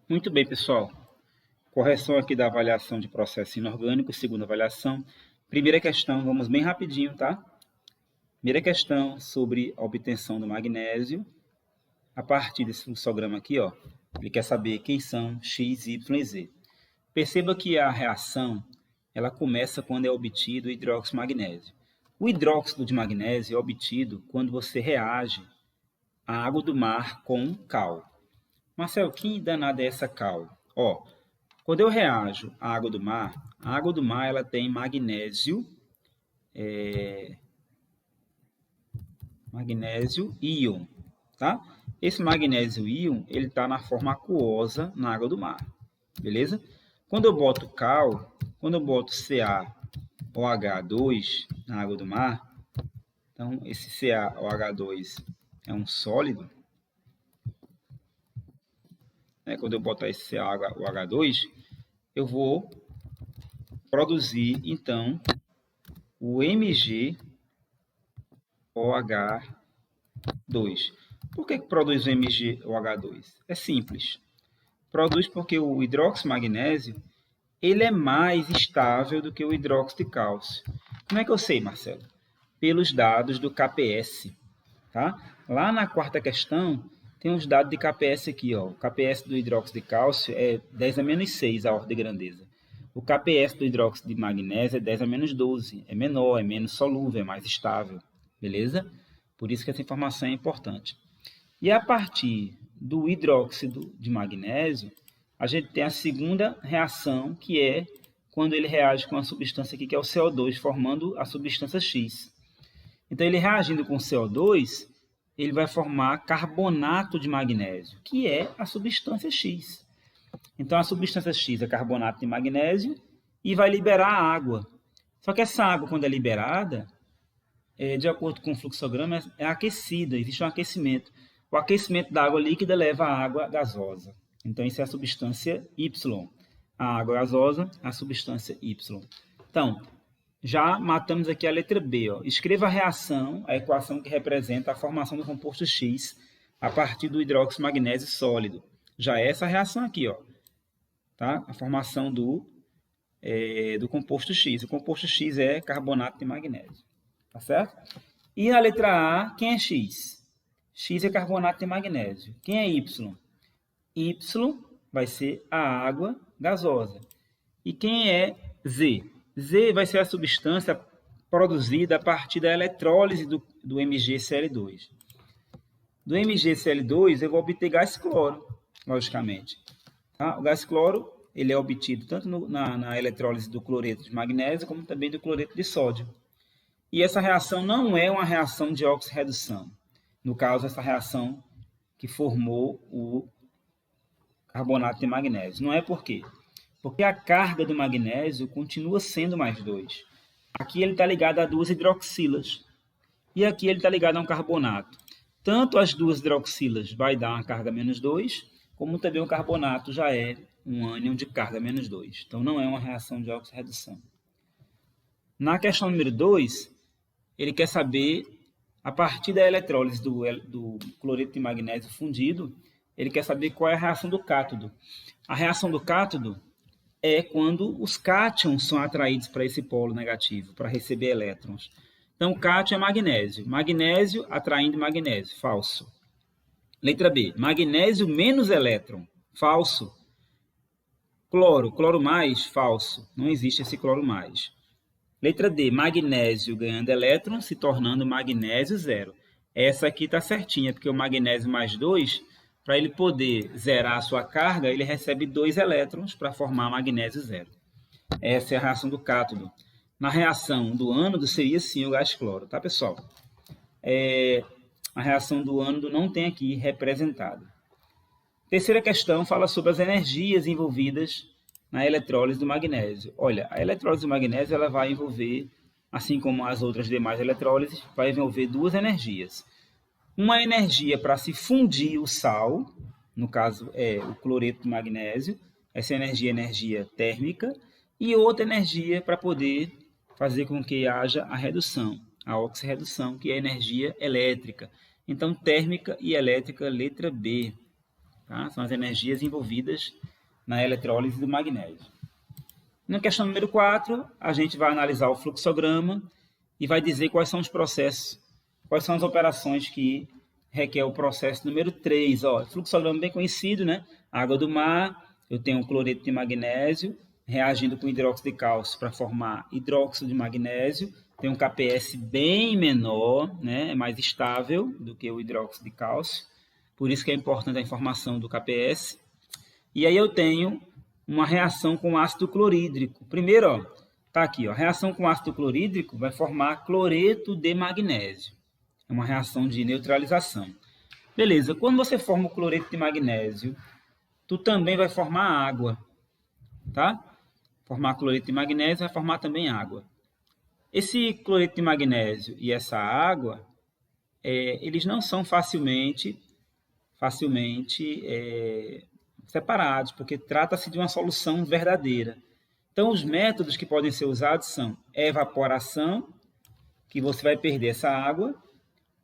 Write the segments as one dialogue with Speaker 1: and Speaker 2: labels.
Speaker 1: Muito bem, pessoal. Correção aqui da avaliação de processo inorgânico, segunda avaliação. Primeira questão, vamos bem rapidinho, tá? Primeira questão sobre a obtenção do magnésio. A partir desse fluxograma aqui, ó, ele quer saber quem são X, Y e Z. Perceba que a reação ela começa quando é obtido o hidróxido de magnésio. O hidróxido de magnésio é obtido quando você reage a água do mar com cal. Marcelo, que danada é essa cal? Ó, quando eu reajo à água do mar, a água do mar ela tem magnésio íon, tá? Esse magnésio íon, ele está na forma aquosa na água do mar, beleza? Quando eu boto cal, quando eu boto CaOH2 na água do mar, então esse CaOH2 é um sólido, né? Quando eu botar esse CaOH2, eu vou produzir, então, o MgOH2. Por que produz o MgOH2? É simples. Produz porque o hidróxido de magnésio ele é mais estável do que o hidróxido de cálcio. Como é que eu sei, Marcelo? Pelos dados do KPS. Tá? Lá na quarta questão, tem os dados de KPS aqui. Ó. O KPS do hidróxido de cálcio é 10 a menos 6, a ordem de grandeza. O KPS do hidróxido de magnésio é 10 a menos 12. É menor, é menos solúvel, é mais estável. Beleza? Por isso que essa informação é importante. E a partir do hidróxido de magnésio, a gente tem a segunda reação, que é quando ele reage com a substância aqui, que é o CO2, formando a substância X. Então, ele reagindo com CO2, ele vai formar carbonato de magnésio, que é a substância X. Então, a substância X é carbonato de magnésio e vai liberar a água. Só que essa água, quando é liberada, de acordo com o fluxograma, é aquecida, existe um aquecimento. O aquecimento da água líquida leva à água gasosa. Então, isso é a substância Y. A água gasosa, a substância Y. Então, já matamos aqui a letra B. Ó. Escreva a reação, a equação que representa a formação do composto X a partir do hidróxido de magnésio sólido. Já é essa reação aqui, ó, tá? A formação do composto X. O composto X é carbonato de magnésio. Tá certo? E na letra A, quem é X? X é carbonato de magnésio. Quem é Y? Y vai ser a água gasosa. E quem é Z? Z vai ser a substância produzida a partir da eletrólise do MgCl2. Do MgCl2 eu vou obter gás cloro, logicamente. Tá? O gás cloro ele é obtido tanto na eletrólise do cloreto de magnésio como também do cloreto de sódio. E essa reação não é uma reação de oxirredução. No caso, essa reação que formou o carbonato de magnésio. Não é por quê? Porque a carga do magnésio continua sendo mais 2. Aqui ele está ligado a duas hidroxilas. E aqui ele está ligado a um carbonato. Tanto as duas hidroxilas vai dar uma carga menos 2, como também o carbonato já é um ânion de carga menos 2. Então não é uma reação de oxirredução. Na questão número 2, ele quer saber, a partir da eletrólise do cloreto de magnésio fundido, ele quer saber qual é a reação do cátodo. A reação do cátodo é quando os cátions são atraídos para esse polo negativo, para receber elétrons. Então, o cátion é magnésio. Magnésio atraindo magnésio, falso. Letra B, magnésio menos elétron, falso. Cloro mais, falso. Não existe esse cloro mais. Letra D, magnésio ganhando elétron, se tornando magnésio zero. Essa aqui está certinha, porque o magnésio mais 2, para ele poder zerar a sua carga, ele recebe 2 elétrons para formar magnésio zero. Essa é a reação do cátodo. Na reação do ânodo seria sim o gás cloro, tá, pessoal? A reação do ânodo não tem aqui representada. Terceira questão fala sobre as energias envolvidas na eletrólise do magnésio. Olha, a eletrólise do magnésio ela vai envolver, assim como as outras demais eletrólises, vai envolver duas energias. Uma energia para se fundir o sal, no caso é o cloreto de magnésio, essa energia é energia térmica, e outra energia para poder fazer com que haja a redução, a oxirredução, que é a energia elétrica. Então, térmica e elétrica, letra B. tá? São as energias envolvidas na eletrólise do magnésio. Na questão número 4, a gente vai analisar o fluxograma e vai dizer quais são os processos, quais são as operações que requer o processo número 3. Ó, fluxograma bem conhecido, né? Água do mar, eu tenho um cloreto de magnésio reagindo com hidróxido de cálcio para formar hidróxido de magnésio. Tem um KPS bem menor, né? É mais estável do que o hidróxido de cálcio. Por isso que é importante a informação do KPS. E aí eu tenho uma reação com ácido clorídrico. Primeiro, ó, tá aqui, ó, a reação com ácido clorídrico vai formar cloreto de magnésio. É uma reação de neutralização. Beleza, quando você forma o cloreto de magnésio, tu também vai formar água, tá? Formar cloreto de magnésio vai formar também água. Esse cloreto de magnésio e essa água, eles não são facilmente separados, porque trata-se de uma solução verdadeira. Então, os métodos que podem ser usados são evaporação, que você vai perder essa água,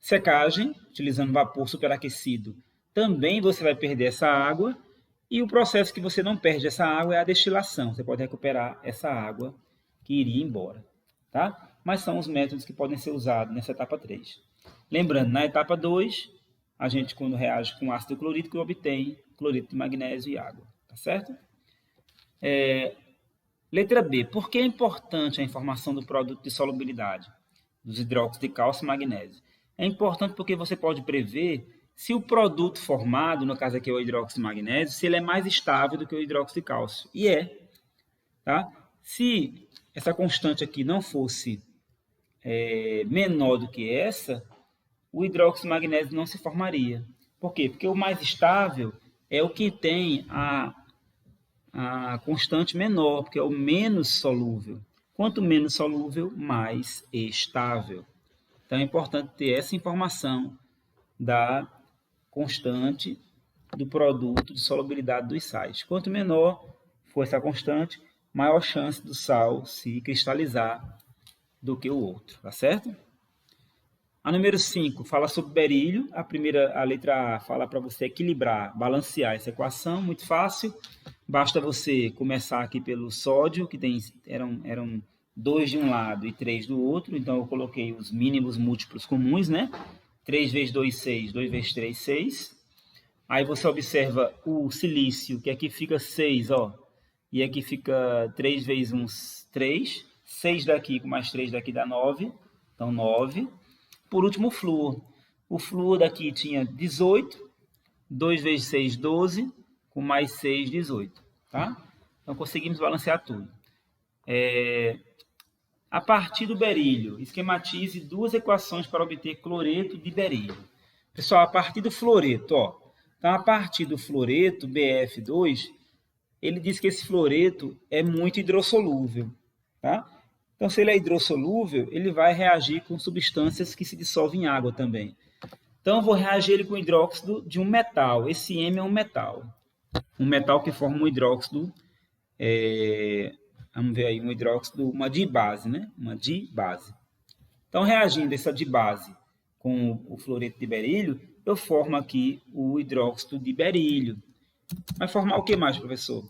Speaker 1: secagem, utilizando vapor superaquecido, também você vai perder essa água, e o processo que você não perde essa água é a destilação. Você pode recuperar essa água que iria embora, tá? Mas são os métodos que podem ser usados nessa etapa 3. Lembrando, na etapa 2, a gente, quando reage com ácido clorídrico, obtém cloreto de magnésio e água, tá certo? Letra B. Por que é importante a informação do produto de solubilidade dos hidróxidos de cálcio e magnésio? É importante porque você pode prever se o produto formado, no caso aqui é o hidróxido de magnésio, se ele é mais estável do que o hidróxido de cálcio. E é. Tá? Se essa constante aqui não fosse menor do que essa, o hidróxido de magnésio não se formaria. Por quê? Porque o mais estável é o que tem a constante menor, porque é o menos solúvel. Quanto menos solúvel, mais estável. Então, é importante ter essa informação da constante do produto de solubilidade dos sais. Quanto menor for essa constante, maior chance do sal se cristalizar do que o outro, tá certo? A número 5 fala sobre berílio. A letra A fala para você equilibrar, balancear essa equação, muito fácil. Basta você começar aqui pelo sódio, que eram 2 de um lado e 3 do outro. Então, eu coloquei os mínimos múltiplos comuns, né? 3 vezes 2, 6. 2 vezes 3, 6. Aí você observa o silício, que aqui fica 6, ó. E aqui fica 3 vezes 1, 3. 6 daqui com mais 3 daqui dá 9. Então, 9. Por último, o flúor. O flúor daqui tinha 18. 2 vezes 6, 12. Com mais 6, 18. Tá? Então, conseguimos balancear tudo. A partir do berílio, esquematize duas equações para obter cloreto de berílio. Pessoal, a partir do fluoreto, ó. Então, a partir do fluoreto, BF2, ele diz que esse fluoreto é muito hidrossolúvel. Tá? Então, se ele é hidrossolúvel, ele vai reagir com substâncias que se dissolvem em água também. Então, eu vou reagir ele com hidróxido de um metal. Esse M é um metal. Um metal que forma um hidróxido, vamos ver aí, um hidróxido, uma dibase, né? Uma dibase. Então, reagindo essa dibase com o fluoreto de berílio, eu formo aqui o hidróxido de berílio. Vai formar o que mais, professor?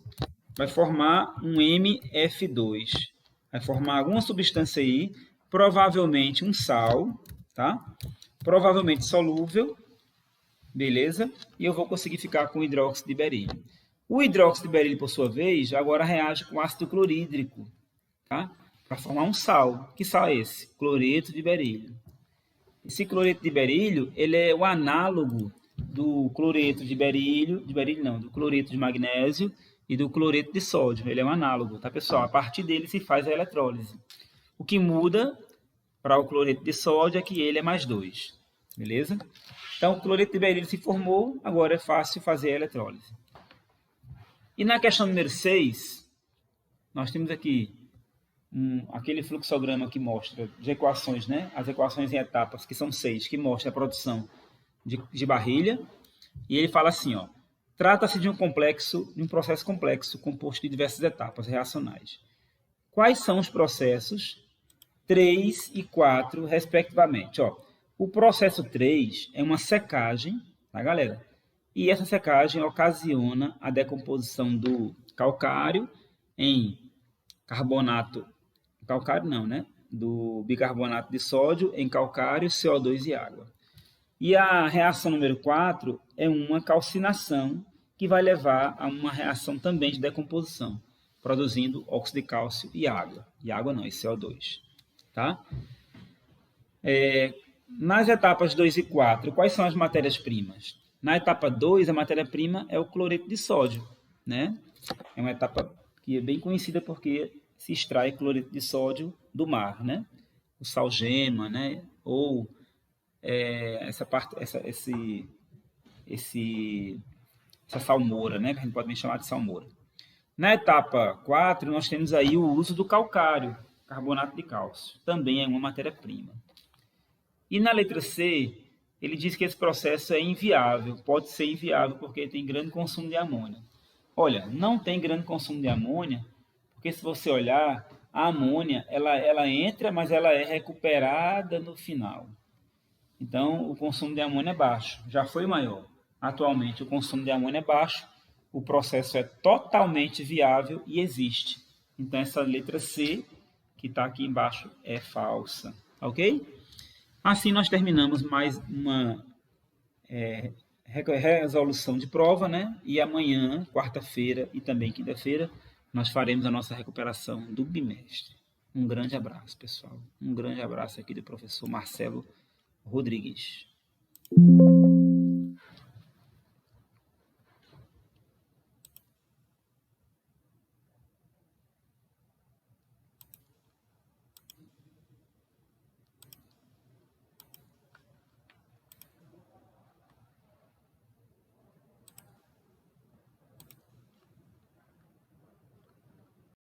Speaker 1: Vai formar um MF2. Vai formar alguma substância aí, provavelmente um sal, tá? Provavelmente solúvel, beleza? E eu vou conseguir ficar com o hidróxido de berílio. O hidróxido de berílio, por sua vez, agora reage com ácido clorídrico, tá? Para formar um sal. Que sal é esse? Cloreto de berílio. Esse cloreto de berílio, ele é o análogo do cloreto de berílio, do cloreto de magnésio e do cloreto de sódio. Ele é um análogo, tá, pessoal? A partir dele se faz a eletrólise. O que muda para o cloreto de sódio é que ele é mais 2, beleza? Então, o cloreto de berílio se formou, agora é fácil fazer a eletrólise. E na questão número 6, nós temos aqui aquele fluxograma que mostra as equações, né? As equações em etapas, que são 6, que mostra a produção de barrilha. E ele fala assim, ó, trata-se de um processo complexo, composto de diversas etapas reacionais. Quais são os processos 3 e 4, respectivamente? Ó, o processo 3 é uma secagem, tá, galera? e essa secagem ocasiona a decomposição do calcário em carbonato, calcário não, né? Do bicarbonato de sódio em calcário, CO2 e água. E a reação número 4 é uma calcinação que vai levar a uma reação também de decomposição, produzindo óxido de cálcio e água. E água não, é CO2. Tá? Nas etapas 2 e 4, quais são as matérias-primas? Na etapa 2, a matéria-prima é o cloreto de sódio. Né? É uma etapa que é bem conhecida porque se extrai cloreto de sódio do mar. Né? O salgema, né? Ou essa salmoura, né? Que a gente pode bem chamar de salmoura. Na etapa 4, nós temos aí o uso do calcário, carbonato de cálcio. Também é uma matéria-prima. E na letra C, ele diz que esse processo é inviável, pode ser inviável porque tem grande consumo de amônia. Olha, não tem grande consumo de amônia, porque se você olhar, a amônia ela entra, mas ela é recuperada no final. Então, o consumo de amônia é baixo, já foi maior. Atualmente, o consumo de amônia é baixo, o processo é totalmente viável e existe. Então, essa letra C, que está aqui embaixo, é falsa. Ok? Assim, nós terminamos mais uma resolução de prova, né? E amanhã, quarta-feira e também quinta-feira, nós faremos a nossa recuperação do bimestre. Um grande abraço, pessoal. Um grande abraço aqui do professor Marcelo Rodrigues.